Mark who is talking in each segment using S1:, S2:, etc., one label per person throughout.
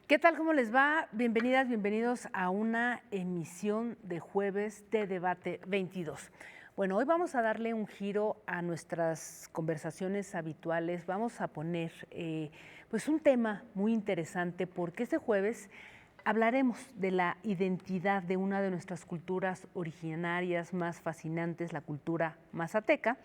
S1: ¿Qué tal? ¿Cómo les va? Bienvenidas, bienvenidos a una emisión de jueves de Debate 22. Bueno, hoy vamos a darle un giro a nuestras conversaciones habituales. Vamos a poner pues un tema muy interesante porque este jueves hablaremos de la identidad de una de nuestras culturas originarias más fascinantes, la cultura mazateca,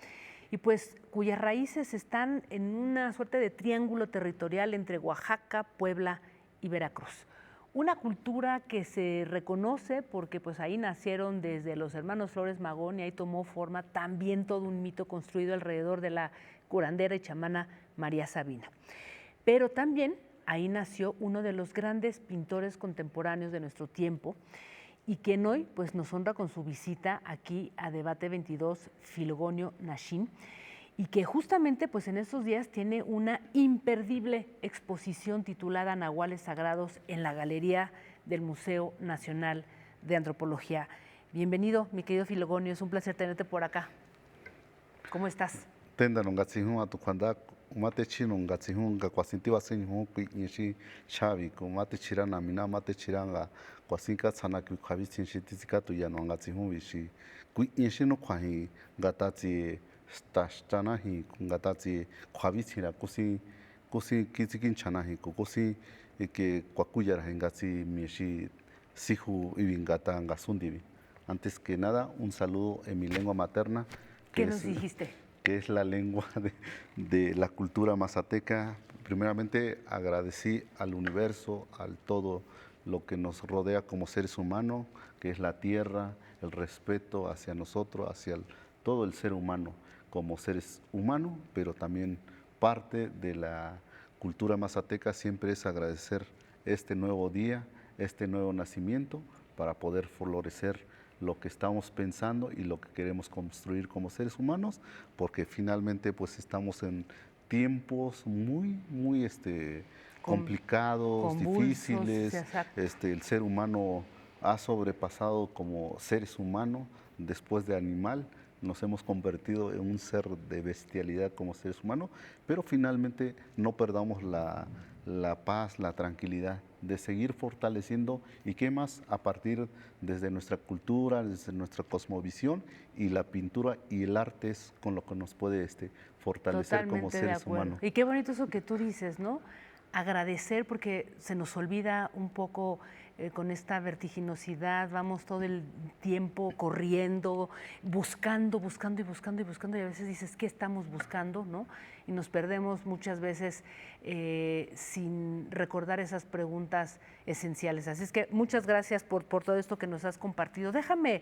S1: y pues cuyas raíces están en una suerte de triángulo territorial entre Oaxaca, Puebla y Veracruz. Una cultura que se reconoce porque pues ahí nacieron desde los hermanos Flores Magón y ahí tomó forma también todo un mito construido alrededor de la curandera y chamana María Sabina. Pero también ahí nació uno de los grandes pintores contemporáneos de nuestro tiempo y quien hoy pues nos honra con su visita aquí a Debate 22, Filgonio Nashin, y que justamente pues en estos días tiene una imperdible exposición titulada Nahuales Sagrados en la Galería del Museo Nacional de Antropología. Bienvenido, mi querido Filgonio, es un placer tenerte por acá. ¿Cómo estás?
S2: Tendaron gatsihun a tu cuanda mate chinon gatsihun ga kwasinti wasin hu kui nishi chavi ko mate chirana mina mate chiranga kwasinka tsana ku khavi sinshi tisika tu yano gatsihun bishi kui nishi no khwahi gatati stana hi gatati khavi chira kusi kitsikin chana hi kusi que kwakuyara gatsi mishi sihu ibingata gasundivi. Antes que nada, un saludo en mi lengua materna.
S1: ¿Qué nos dijiste?
S2: Que es la lengua de la cultura mazateca. Primeramente agradecí al universo, al todo lo que nos rodea como seres humanos, que es la tierra, el respeto hacia nosotros, hacia todo el ser humano como seres humanos, pero también parte de la cultura mazateca siempre es agradecer este nuevo día, este nuevo nacimiento para poder florecer lo que estamos pensando y lo que queremos construir como seres humanos, porque finalmente pues estamos en tiempos muy complicados,
S1: convulsos,
S2: difíciles. El ser humano ha sobrepasado como seres humanos después de animal. Nos hemos convertido en un ser de bestialidad como seres humanos, pero finalmente no perdamos la paz, la tranquilidad de seguir fortaleciendo y qué más a partir desde nuestra cultura, desde nuestra cosmovisión, y la pintura y el arte es con lo que nos puede fortalecer
S1: Totalmente
S2: como
S1: de
S2: seres
S1: acuerdo.
S2: humanos.
S1: Y qué bonito eso que tú dices, ¿no? Agradecer, porque se nos olvida un poco con esta vertiginosidad, vamos todo el tiempo corriendo, buscando y a veces dices, ¿qué estamos buscando? ¿No? Y nos perdemos muchas veces sin recordar esas preguntas esenciales. Así es que muchas gracias por todo esto que nos has compartido. Déjame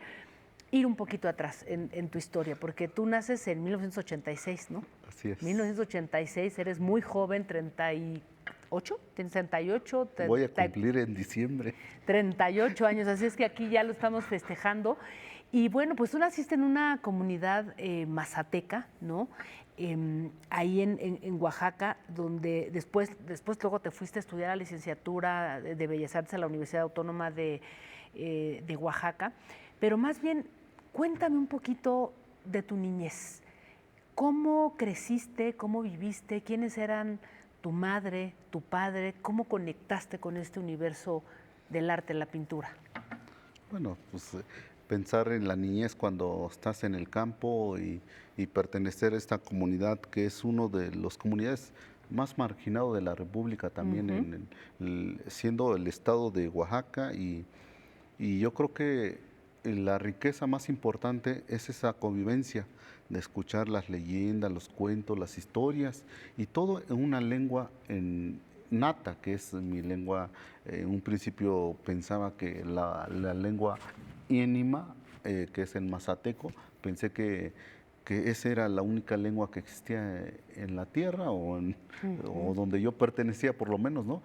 S1: ir un poquito atrás en tu historia, porque tú naces en 1986, ¿no?
S2: Así es.
S1: 1986, eres muy joven, 38, ¿tienes 38?
S2: Voy a cumplir en diciembre.
S1: 38 años, así es que aquí ya lo estamos festejando. Y bueno, pues tú naciste en una comunidad mazateca, ¿no? Ahí en Oaxaca, donde después luego te fuiste a estudiar la licenciatura de Bellas Artes a la Universidad Autónoma de Oaxaca. Pero más bien, cuéntame un poquito de tu niñez. ¿Cómo creciste? ¿Cómo viviste? ¿Quiénes eran tu madre, tu padre? ¿Cómo conectaste con este universo del arte, la pintura?
S2: Bueno, pues pensar en la niñez cuando estás en el campo y pertenecer a esta comunidad que es uno de las comunidades más marginados de la República también, siendo el estado de Oaxaca, y yo creo que la riqueza más importante es esa convivencia de escuchar las leyendas, los cuentos, las historias, y todo en una lengua nata, que es mi lengua. En un principio pensaba que la lengua ínima, que es el mazateco, pensé que esa era la única lengua que existía en la tierra o donde yo pertenecía por lo menos, ¿no?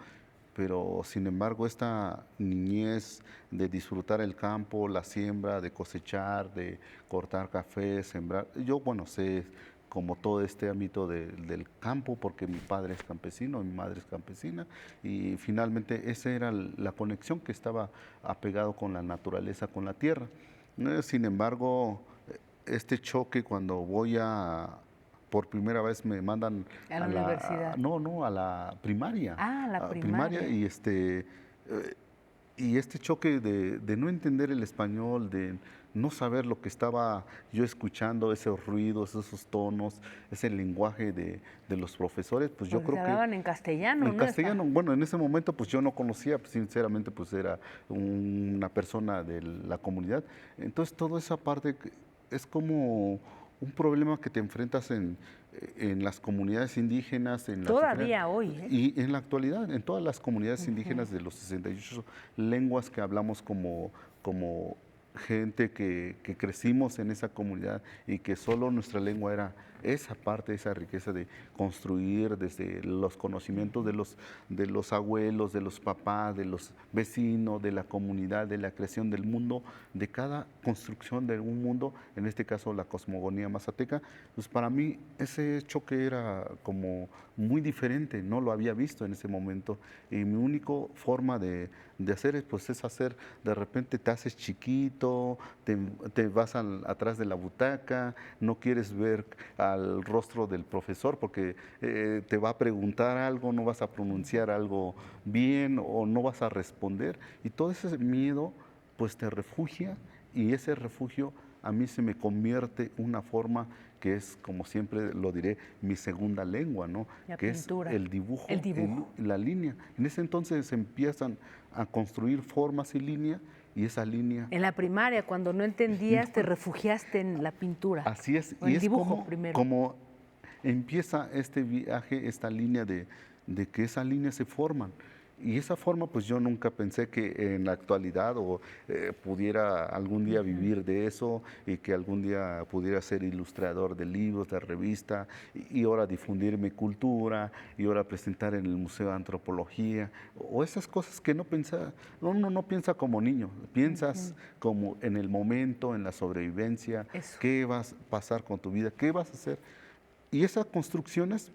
S2: Pero sin embargo esta niñez de disfrutar el campo, la siembra, de cosechar, de cortar café, sembrar, yo bueno sé como todo este ámbito del campo porque mi padre es campesino, mi madre es campesina, y finalmente esa era la conexión que estaba apegado con la naturaleza, con la tierra. Sin embargo, este choque cuando voy por primera vez me mandan
S1: A la universidad.
S2: no, a la primaria.
S1: Ah, la
S2: A
S1: primaria.
S2: Y este choque de no entender el español, de no saber lo que estaba yo escuchando, esos ruidos, esos tonos, ese lenguaje de los profesores, pues yo
S1: Porque se
S2: creo que
S1: hablaban en castellano,
S2: en
S1: ¿no?
S2: castellano, bueno, en ese momento pues yo no conocía, pues, sinceramente pues era una persona de la comunidad. Entonces toda esa parte es como un problema que te enfrentas en las comunidades indígenas, en las diferentes,
S1: Todavía hoy, ¿eh?
S2: y en la actualidad, en todas las comunidades indígenas de los 68 lenguas que hablamos como gente que crecimos en esa comunidad y que solo nuestra lengua era esa parte, esa riqueza de construir desde los conocimientos de los abuelos, de los papás, de los vecinos, de la comunidad, de la creación del mundo, de cada construcción de un mundo, en este caso la cosmogonía mazateca. Pues para mí ese choque era como muy diferente, no lo había visto en ese momento y mi única forma de hacer pues es hacer, de repente te haces chiquito, te vas atrás de la butaca, no quieres ver al rostro del profesor porque te va a preguntar algo, no vas a pronunciar algo bien o no vas a responder y todo ese miedo pues te refugia y ese refugio a mí se me convierte una forma que es, como siempre lo diré, mi segunda lengua, ¿no?
S1: La
S2: Que es
S1: pintura.
S2: el dibujo,
S1: El dibujo.
S2: la línea. En ese entonces empiezan a construir formas y línea y esa línea.
S1: En la primaria, cuando no entendías, te refugiaste en la pintura.
S2: Así es,
S1: O
S2: y
S1: el
S2: es
S1: dibujo primero.
S2: como empieza este viaje, esta línea de que esas líneas se forman. Y esa forma, pues yo nunca pensé que en la actualidad o pudiera algún día vivir de eso y que algún día pudiera ser ilustrador de libros, de revista y ahora difundir mi cultura y ahora presentar en el Museo de Antropología o esas cosas que no pensaba, uno no piensa como niño, piensas como en el momento, en la sobrevivencia,
S1: Eso.
S2: qué vas a pasar con tu vida, qué vas a hacer. Y esas construcciones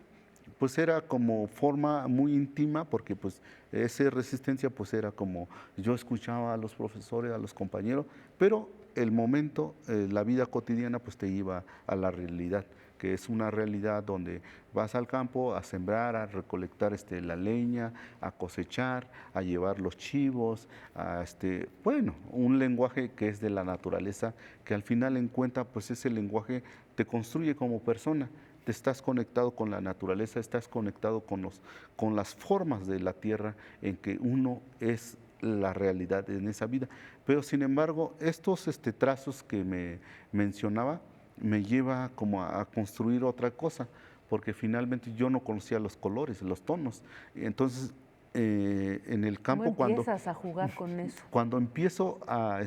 S2: pues era como forma muy íntima porque pues esa resistencia pues era como yo escuchaba a los profesores, a los compañeros, pero el momento, la vida cotidiana pues te iba a la realidad, que es una realidad donde vas al campo a sembrar, a recolectar la leña, a cosechar, a llevar los chivos, a bueno, un lenguaje que es de la naturaleza, que al final en cuenta pues ese lenguaje te construye como persona te estás conectado con la naturaleza, estás conectado con las formas de la tierra en que uno es la realidad en esa vida. Pero sin embargo, estos trazos que me mencionaba me lleva como a construir otra cosa, porque finalmente yo no conocía los colores, los tonos. Entonces, en el
S1: ¿Cómo
S2: campo
S1: empiezas a jugar con eso?
S2: cuando empiezo a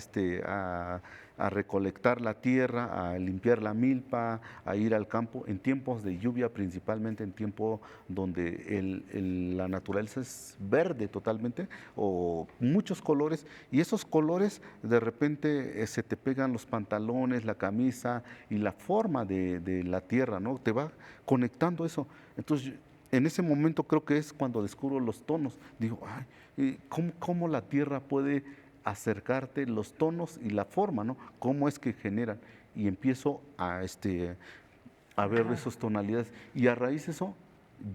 S2: recolectar la tierra, a limpiar la milpa, a ir al campo, en tiempos de lluvia, principalmente en tiempo donde la naturaleza es verde totalmente, o muchos colores, y esos colores de repente se te pegan los pantalones, la camisa y la forma de la tierra, ¿no? Te va conectando eso. Entonces, en ese momento creo que es cuando descubro los tonos. Digo, ay, ¿cómo la tierra puede acercarte los tonos y la forma, ¿no? ¿Cómo es que generan? Y empiezo a ver
S1: Claro.
S2: esas tonalidades. Y a raíz de eso,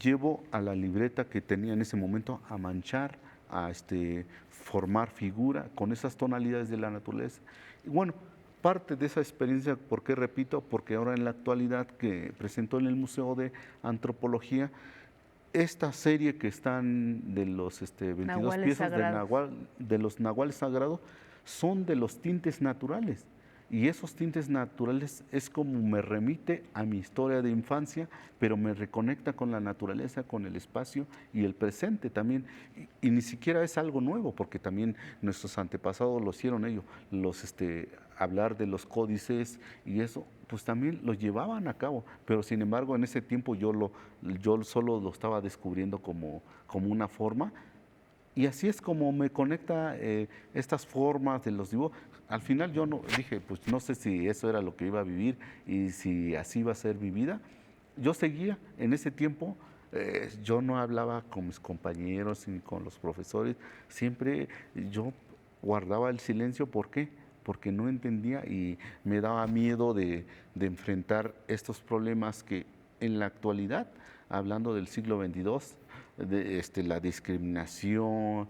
S2: llevo a la libreta que tenía en ese momento a manchar, a formar figura con esas tonalidades de la naturaleza. Y bueno, parte de esa experiencia, ¿por qué repito? Porque ahora en la actualidad que presentó en el Museo de Antropología, esta serie que están de los 22
S1: Nahuales
S2: piezas
S1: sagrados.
S2: de los nahuales sagrados son de los tintes naturales. Y esos tintes naturales es como me remite a mi historia de infancia, pero me reconecta con la naturaleza, con el espacio y el presente también. Y ni siquiera es algo nuevo, porque también nuestros antepasados lo hicieron ellos. Hablar de los códices y eso, pues también lo llevaban a cabo. Pero sin embargo, en ese tiempo yo solo lo estaba descubriendo como una forma. Y así es como me conecta estas formas de los dibujos. Al final yo no dije, pues no sé si eso era lo que iba a vivir y si así iba a ser mi vida. Yo seguía en ese tiempo, yo no hablaba con mis compañeros ni con los profesores, siempre yo guardaba el silencio. ¿Por qué? Porque no entendía y me daba miedo de enfrentar estos problemas que en la actualidad, hablando del siglo XXII, la discriminación,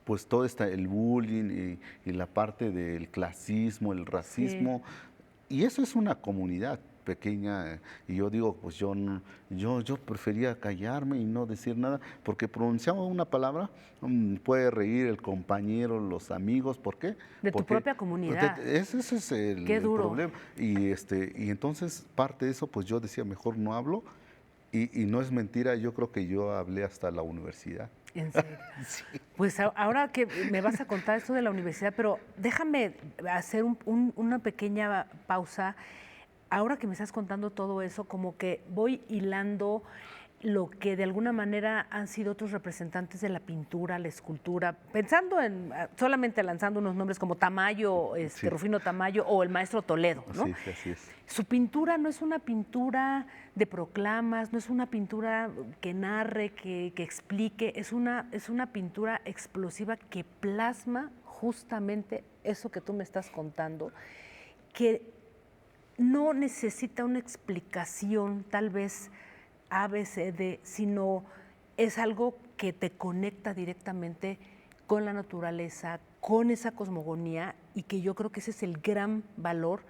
S2: pues todo el bullying y la parte del clasismo, el
S1: Sí.
S2: racismo, y eso es una comunidad pequeña, y yo digo, pues yo prefería callarme y no decir nada, porque pronunciamos una palabra, puede reír el compañero, los amigos, ¿por qué?
S1: De tu
S2: Porque
S1: propia
S2: pues,
S1: comunidad.
S2: ese es
S1: Qué
S2: el
S1: duro.
S2: problema, y entonces parte de eso, pues yo decía, mejor no hablo, y no es mentira, yo creo que yo hablé hasta la universidad.
S1: En serio. Pues ahora que me vas a contar esto de la universidad, pero déjame hacer una pequeña pausa. Ahora que me estás contando todo eso, como que voy hilando lo que de alguna manera han sido otros representantes de la pintura, la escultura, pensando en, solamente lanzando unos nombres como Tamayo,
S2: Sí,
S1: Rufino Tamayo o el maestro Toledo, ¿no?
S2: sí, sí, así es.
S1: Su pintura no es una pintura de proclamas, no es una pintura que narre, que explique, es una pintura explosiva que plasma justamente eso que tú me estás contando, que no necesita una explicación, tal vez A, B, C, D, sino es algo que te conecta directamente con la naturaleza, con esa cosmogonía, y que yo creo que ese es el gran valor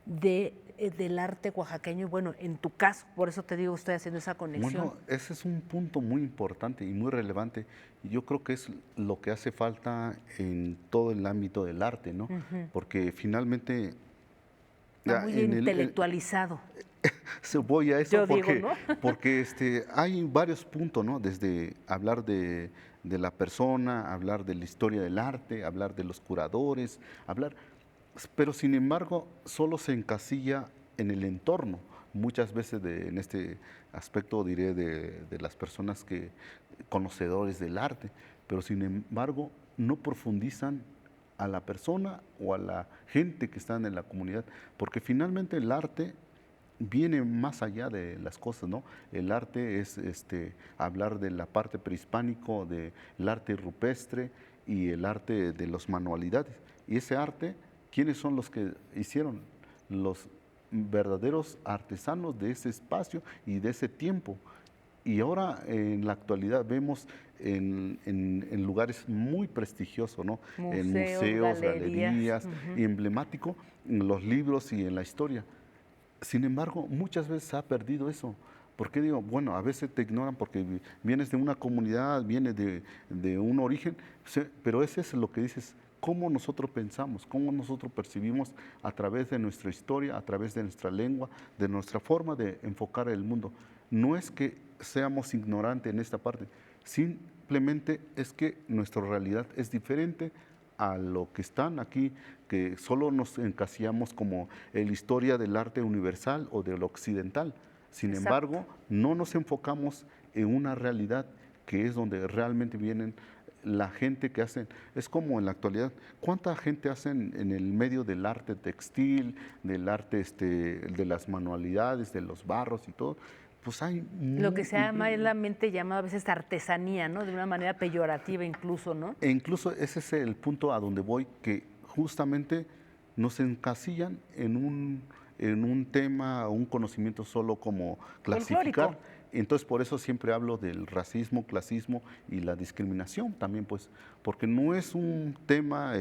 S1: del arte oaxaqueño. Bueno, en tu caso, por eso te digo, estoy haciendo esa conexión.
S2: Bueno, ese es un punto muy importante y muy relevante. Y yo creo que es lo que hace falta en todo el ámbito del arte, ¿no? Porque finalmente,
S1: Está muy
S2: en
S1: intelectualizado,
S2: voy a eso
S1: yo digo, ¿no?
S2: porque hay varios puntos, ¿no? Desde hablar de la persona, hablar de la historia del arte, hablar de los curadores, pero sin embargo solo se encasilla en el entorno. Muchas veces en este aspecto diré de las personas conocedores del arte, pero sin embargo no profundizan a la persona o a la gente que está en la comunidad, porque finalmente el arte viene más allá de las cosas, ¿no? El arte es hablar de la parte prehispánico, del arte rupestre y el arte de las manualidades. Y ese arte, ¿quiénes son los que hicieron? Los verdaderos artesanos de ese espacio y de ese tiempo. Y ahora en la actualidad vemos en lugares muy prestigiosos, ¿no? En
S1: Museos,
S2: museos,
S1: galerías.
S2: galerías, emblemático, en los libros y en la historia. Sin embargo, muchas veces se ha perdido eso. ¿Por qué digo? Bueno, a veces te ignoran porque vienes de una comunidad, vienes de un origen, pero ese es lo que dices, cómo nosotros pensamos, cómo nosotros percibimos a través de nuestra historia, a través de nuestra lengua, de nuestra forma de enfocar el mundo. No es que seamos ignorantes en esta parte, simplemente es que nuestra realidad es diferente a lo que están aquí, que solo nos encasillamos como la historia del arte universal o del occidental. Sin
S1: Exacto.
S2: embargo, no nos enfocamos en una realidad que es donde realmente vienen la gente que hacen. Es como en la actualidad, ¿cuánta gente hacen en el medio del arte textil, del arte de las manualidades, de los barros y todo? Pues hay
S1: Lo que se ha malamente llamado a veces artesanía, ¿no? De una manera peyorativa incluso, ¿no?
S2: e incluso ese es el punto a donde voy, que justamente nos encasillan en un tema, un conocimiento solo como
S1: Folclórico.
S2: clasificar. Entonces, por eso siempre hablo del racismo, clasismo y la discriminación también, pues, porque no es un tema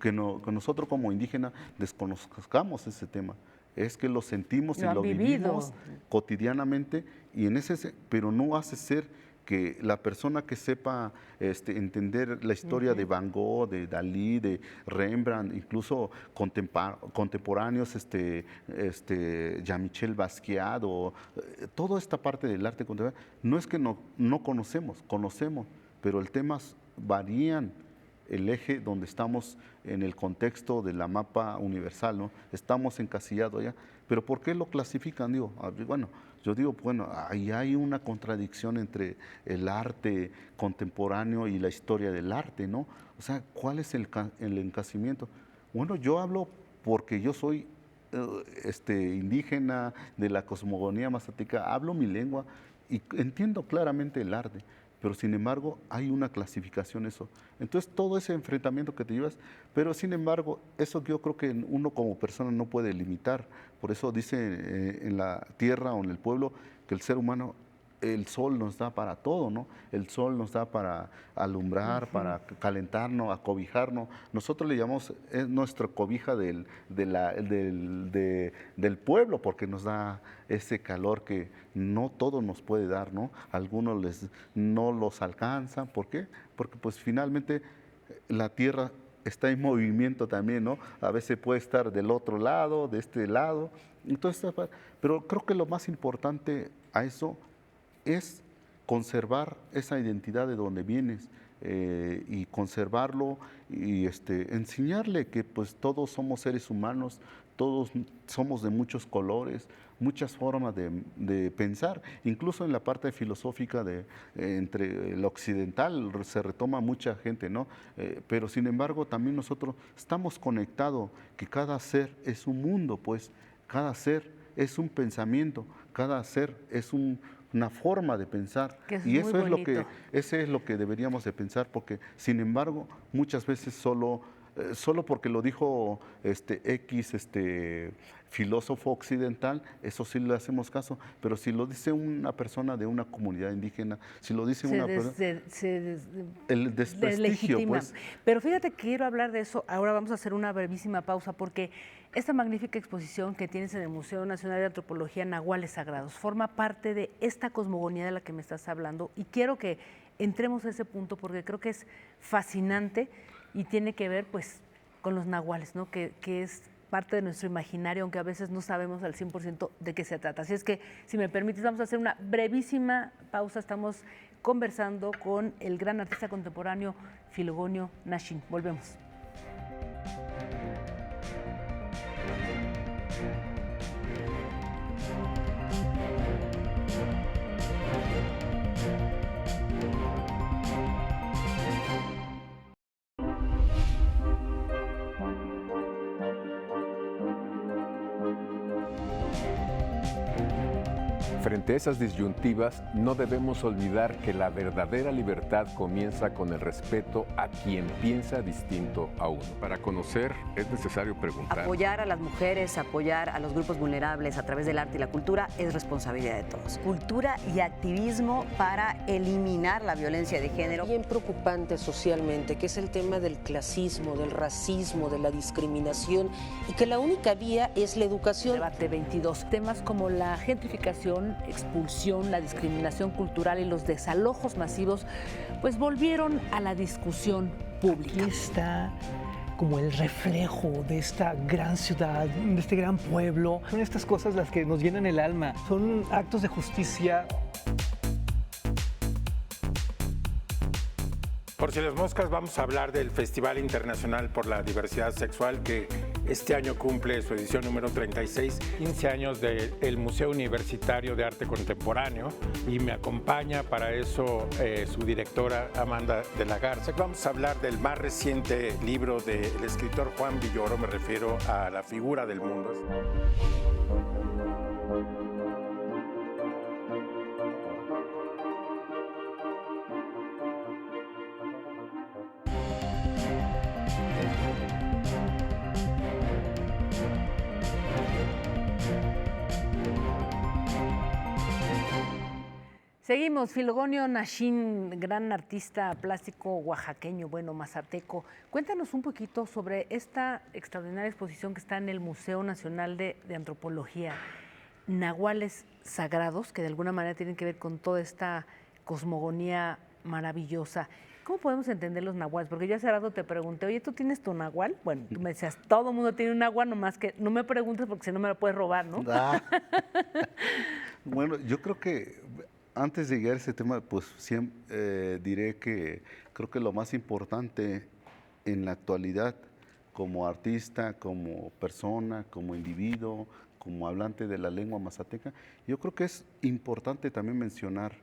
S2: que nosotros como indígenas desconozcamos ese tema. Es que lo sentimos y
S1: Lo han
S2: lo
S1: vivido.
S2: vivimos cotidianamente, pero no hace ser que la persona que sepa entender la historia de Van Gogh, de Dalí, de Rembrandt, incluso contemporáneos, Jean-Michel Basquiat, toda esta parte del arte contemporáneo, no es que no conocemos, pero el tema varían el eje donde estamos en el contexto de la mapa universal, ¿no? Estamos encasillados allá. Pero ¿por qué lo clasifican? Digo, bueno, yo digo, bueno, ahí hay una contradicción entre el arte contemporáneo y la historia del arte, ¿no? O sea, ¿cuál es el encasillamiento? Bueno, yo hablo porque yo soy indígena de la cosmogonía mazateca, hablo mi lengua y entiendo claramente el arte, pero sin embargo hay una clasificación eso. Entonces todo ese enfrentamiento que te llevas, pero sin embargo eso yo creo que uno como persona no puede limitar. Por eso dice en la tierra o en el pueblo que el ser humano, el sol nos da para todo, ¿no? El sol nos da para alumbrar, para calentarnos, acobijarnos. Nosotros le llamamos, es nuestra cobija del pueblo, porque nos da ese calor que no todo nos puede dar, ¿no? Algunos no los alcanzan. ¿Por qué? Porque pues finalmente la tierra está en movimiento también, ¿no? A veces puede estar del otro lado, de este lado. Entonces, pero creo que lo más importante a eso es conservar esa identidad de donde vienes, y conservarlo y enseñarle que pues todos somos seres humanos, todos somos de muchos colores, muchas formas de pensar. Incluso en la parte filosófica entre el occidental se retoma mucha gente, ¿no? Pero sin embargo también nosotros estamos conectados, que cada ser es un mundo, pues cada ser es un pensamiento, cada ser es una forma de pensar,
S1: Que eso es
S2: y
S1: muy
S2: eso es
S1: bonito.
S2: ese es lo que deberíamos de pensar, porque sin embargo muchas veces solo porque lo dijo X filósofo occidental, eso sí le hacemos caso, pero si lo dice una persona de una comunidad indígena, si lo dice una persona, el desprestigio,
S1: deslegitima.
S2: pues.
S1: Pero fíjate que quiero hablar de eso. Ahora vamos a hacer una brevísima pausa porque esta magnífica exposición que tienes en el Museo Nacional de Antropología, Nahuales Sagrados, forma parte de esta cosmogonía de la que me estás hablando, y quiero que entremos a ese punto porque creo que es fascinante y tiene que ver pues con los nahuales, ¿no? Que es parte de nuestro imaginario, aunque a veces no sabemos al 100% de qué se trata. Así es que, si me permites, vamos a hacer una brevísima pausa. Estamos conversando con el gran artista contemporáneo Filogonio Nashin. Volvemos.
S3: Frente a esas disyuntivas, no debemos olvidar que la verdadera libertad comienza con el respeto a quien piensa distinto a uno. Para conocer es necesario preguntar.
S4: Apoyar a las mujeres, apoyar a los grupos vulnerables a través del arte y la cultura es responsabilidad de todos. Cultura y activismo para eliminar la violencia de género.
S5: Bien preocupante socialmente, que es el tema del clasismo, del racismo, de la discriminación, y que la única vía es la educación.
S1: Debate 22. Temas como la gentrificación, expulsión, la discriminación cultural y los desalojos masivos, pues volvieron a la discusión pública.
S6: Aquí está como el reflejo de esta gran ciudad, de este gran pueblo. Son estas cosas las que nos llenan el alma, son actos de justicia.
S7: Por si las moscas, vamos a hablar del Festival Internacional por la Diversidad Sexual, que este año cumple su edición número 36, 15 años del Museo Universitario de Arte Contemporáneo, y me acompaña para eso su directora Amanda de la Garza. Vamos a hablar del más reciente libro del escritor Juan Villoro, me refiero a La figura del mundo.
S1: Seguimos. Filogonio Nashin, gran artista plástico oaxaqueño, bueno, mazateco. Cuéntanos un poquito sobre esta extraordinaria exposición que está en el Museo Nacional de Antropología, Nahuales Sagrados, que de alguna manera tienen que ver con toda esta cosmogonía maravillosa. ¿Cómo podemos entender los nahuales? Porque yo hace rato te pregunté, oye, ¿tú tienes tu nahual? Bueno, tú me decías, todo el mundo tiene un nahual, nomás que no me preguntes porque si no me lo puedes robar, ¿no?
S2: Ah. Bueno, yo creo que antes de llegar a ese tema, pues siempre, diré que creo que lo más importante en la actualidad, como artista, como persona, como individuo, como hablante de la lengua mazateca, yo creo que es importante también mencionar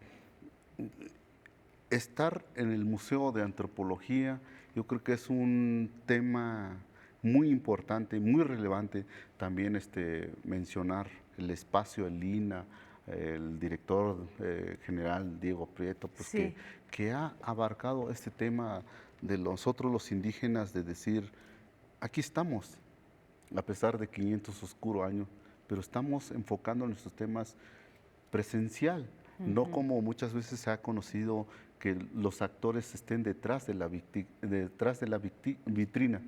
S2: estar en el Museo de Antropología. Yo creo que es un tema muy importante, muy relevante también mencionar el espacio, el INA, el director general Diego Prieto, pues
S1: Sí.
S2: que ha abarcado este tema de nosotros los indígenas, de decir, aquí estamos, a pesar de 500 oscuros años, pero estamos enfocando nuestros temas presencial, no como muchas veces se ha conocido que los actores estén detrás de la vitrina.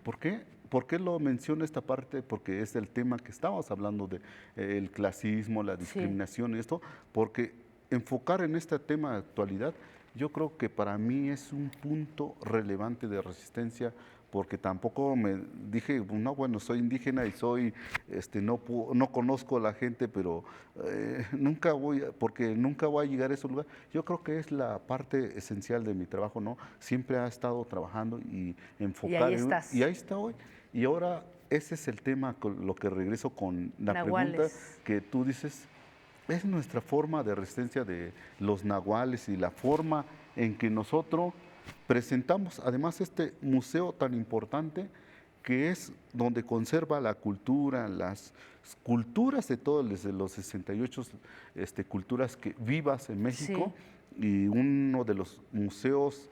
S2: ¿Por qué? ¿Por qué lo menciono esta parte? Porque es el tema que estábamos hablando de el clasismo, la discriminación y esto, porque enfocar en este tema de actualidad, yo creo que para mí es un punto relevante de resistencia, porque tampoco me dije, no, bueno, soy indígena y soy, no conozco a la gente, pero nunca voy, porque nunca voy a llegar a ese lugar. Yo creo que es la parte esencial de mi trabajo, ¿no? Siempre ha estado trabajando y enfocar.
S1: Y ahí estás.
S2: Y ahí está hoy. Y ahora ese es el tema con lo que regreso con la
S1: Nahuales.
S2: pregunta que tú dices. Es nuestra forma de resistencia de los nahuales y la forma en que nosotros presentamos además este museo tan importante que es donde conserva la cultura, las culturas de todos, desde los 68 culturas vivas en México, y uno de los museos,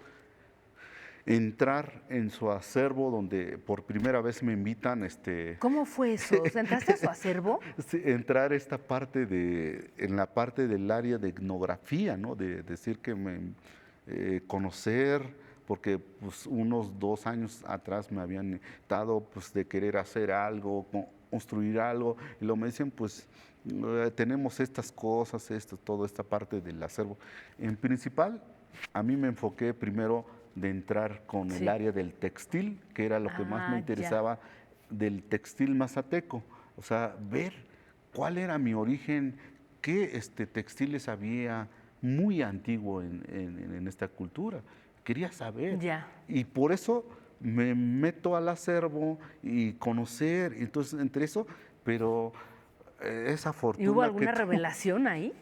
S2: entrar en su acervo donde por primera vez me invitan.
S1: ¿Cómo fue eso? O sea, ¿entraste a su acervo?
S2: Sí, entrar esta parte en la parte del área de etnografía, ¿no? De decir que conocer, porque pues, unos 2 años atrás me habían dado pues, de querer hacer algo, construir algo, y lo me dicen, pues tenemos estas cosas, toda esta parte del acervo. En principal, a mí me enfoqué primero de entrar con el área del textil, que era lo que más me interesaba, del textil mazateco. O sea, ver cuál era mi origen, qué textiles había muy antiguo en esta cultura. Quería saber. Y por eso me meto al acervo y conocer. Entonces, entre eso, pero esa fortuna.
S1: ¿Y hubo alguna revelación ahí?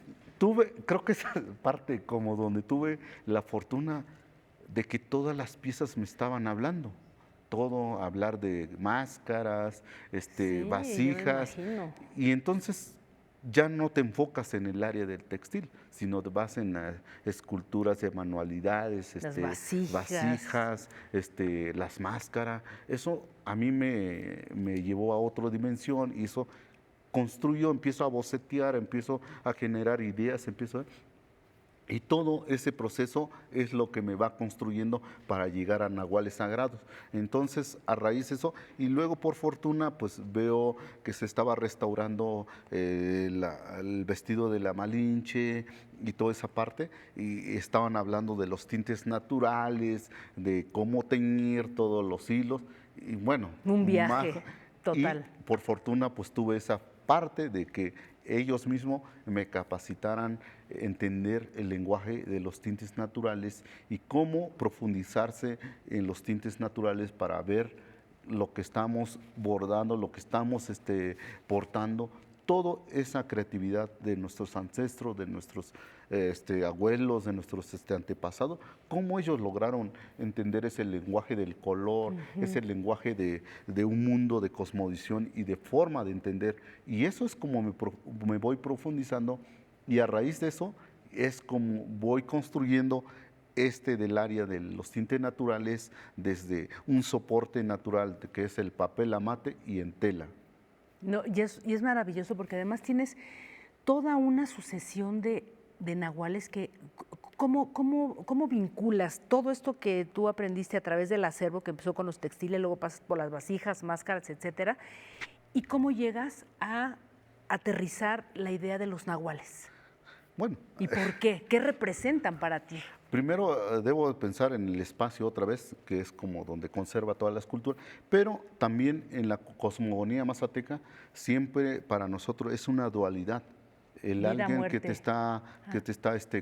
S2: Creo que esa parte como donde tuve la fortuna de que todas las piezas me estaban hablando. Todo, hablar de máscaras, vasijas. Y entonces ya no te enfocas en el área del textil, sino te vas en esculturas de manualidades,
S1: las vasijas,
S2: las máscaras. Eso a mí me llevó a otra dimensión y eso construyo, empiezo a bocetear, empiezo a generar ideas, y todo ese proceso es lo que me va construyendo para llegar a nahuales sagrados. Entonces, a raíz de eso, y luego por fortuna, pues veo que se estaba restaurando el vestido de la Malinche y toda esa parte, y estaban hablando de los tintes naturales, de cómo teñir todos los hilos, y bueno.
S1: Un viaje total.
S2: Y por fortuna, pues tuve esa parte de que ellos mismos me capacitaran entender el lenguaje de los tintes naturales y cómo profundizarse en los tintes naturales para ver lo que estamos bordando, lo que estamos portando, toda esa creatividad de nuestros ancestros, de nuestros abuelos, de nuestros antepasados, cómo ellos lograron entender ese lenguaje del color, ese lenguaje de un mundo de cosmovisión y de forma de entender. Y eso es como me voy profundizando, y a raíz de eso es como voy construyendo del área de los tintes naturales desde un soporte natural que es el papel amate y en tela.
S1: No, y es maravilloso porque además tienes toda una sucesión de nahuales que, ¿cómo vinculas todo esto que tú aprendiste a través del acervo que empezó con los textiles, luego pasas por las vasijas, máscaras, etcétera, y cómo llegas a aterrizar la idea de los nahuales?
S2: Bueno.
S1: ¿Y por qué? ¿Qué representan para ti?
S2: Primero debo pensar en el espacio otra vez, que es como donde conserva todas las culturas, pero también en la cosmogonía mazateca siempre para nosotros es una dualidad. El alguien que te está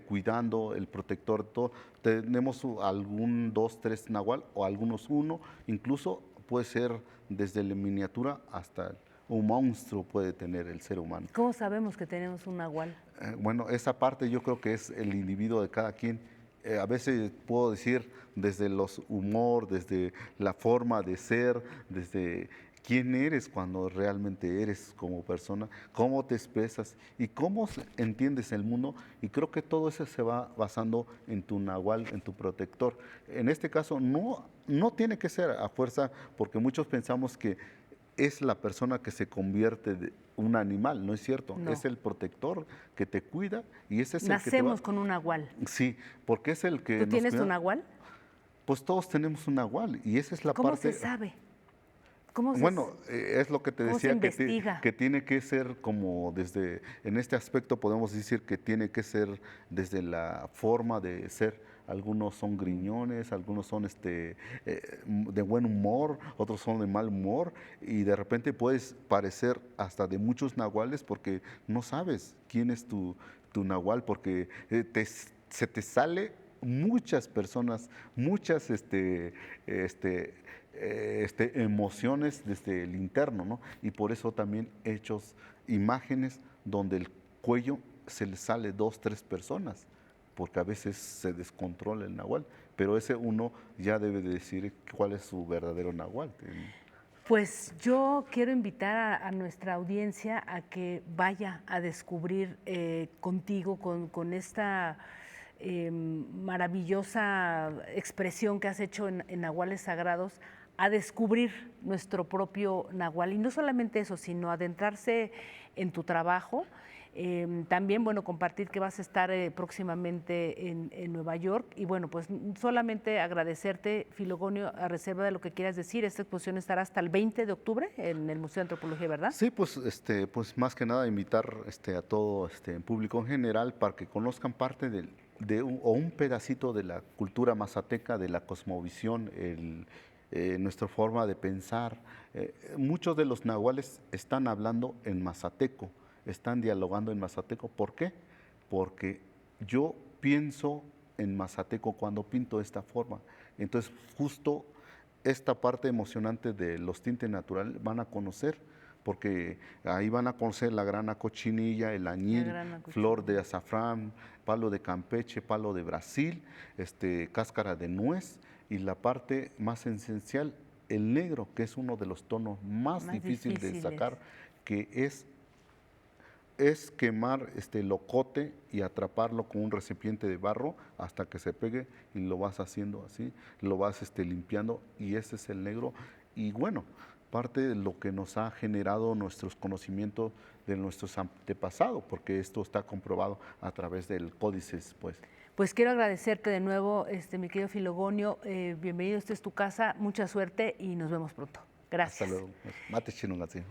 S2: cuidando, el protector, todo. Tenemos algún 2, 3 nahual o algunos 1, incluso puede ser desde la miniatura hasta un monstruo puede tener el ser humano.
S1: ¿Cómo sabemos que tenemos un nahual?
S2: Bueno, esa parte yo creo que es el individuo de cada quien. A veces puedo decir desde los humor, desde la forma de ser, desde quién eres cuando realmente eres como persona, cómo te expresas y cómo entiendes el mundo. Y creo que todo eso se va basando en tu nahual, en tu protector. En este caso no tiene que ser a fuerza, porque muchos pensamos que es la persona que se convierte de un animal, no es cierto,
S1: No.
S2: es el protector que te cuida y ese es el que te
S1: Nacemos
S2: va...
S1: con un nahual.
S2: Sí, porque es el que
S1: ¿Tú
S2: nos
S1: tienes
S2: cuida.
S1: tu nahual?
S2: Pues todos tenemos un nahual y esa es la
S1: ¿Cómo
S2: parte...
S1: se sabe? ¿Cómo
S2: Bueno, es lo que te
S1: cómo se
S2: decía,
S1: investiga?
S2: que tiene que ser como desde, en este aspecto podemos decir que tiene que ser desde la forma de ser. Algunos son griñones, algunos son de buen humor, otros son de mal humor y de repente puedes parecer hasta de muchos nahuales porque no sabes quién es tu nahual, porque se te sale muchas personas, muchas emociones desde el interno, ¿no? Y por eso también hechos imágenes donde el cuello se le sale 2, 3 personas, porque a veces se descontrola el nahual, pero ese uno ya debe de decir cuál es su verdadero nahual.
S1: Pues yo quiero invitar a nuestra audiencia a que vaya a descubrir contigo, con esta maravillosa expresión que has hecho en Nahuales Sagrados, a descubrir nuestro propio nahual. Y no solamente eso, sino adentrarse en tu trabajo. También, bueno, compartir que vas a estar próximamente en Nueva York. Y bueno, pues solamente agradecerte, Filogonio, a reserva de lo que quieras decir. Esta exposición estará hasta el 20 de octubre en el Museo de Antropología, ¿verdad?
S2: Sí, pues, pues más que nada invitar a todo público en general para que conozcan parte o un pedacito de la cultura mazateca, de la cosmovisión, nuestra forma de pensar. Muchos de los nahuales están hablando en mazateco, están dialogando en mazateco. ¿Por qué? Porque yo pienso en mazateco cuando pinto de esta forma. Entonces, justo esta parte emocionante de los tintes naturales van a conocer, porque ahí van a conocer la grana cochinilla, el añil, flor de azafrán, palo de Campeche, palo de Brasil, cáscara de nuez, y la parte más esencial, el negro, que es uno de los tonos más difíciles de sacar, que es quemar locote y atraparlo con un recipiente de barro hasta que se pegue, y lo vas haciendo así, lo vas limpiando, y ese es el negro. Y bueno, parte de lo que nos ha generado nuestros conocimientos de nuestros antepasados, porque esto está comprobado a través del códices, pues.
S1: Pues quiero agradecerte de nuevo, mi querido Filogonio. Bienvenido, esta es tu casa, mucha suerte y nos vemos pronto. Gracias.
S2: Hasta luego. Mate chinongatzi.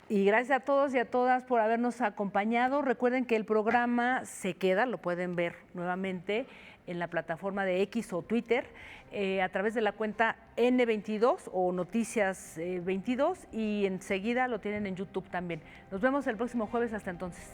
S1: Y gracias a todos y a todas por habernos acompañado. Recuerden que el programa se queda, lo pueden ver nuevamente en la plataforma de X o Twitter, a través de la cuenta N22 o Noticias 22, y enseguida lo tienen en YouTube también. Nos vemos el próximo jueves, hasta entonces.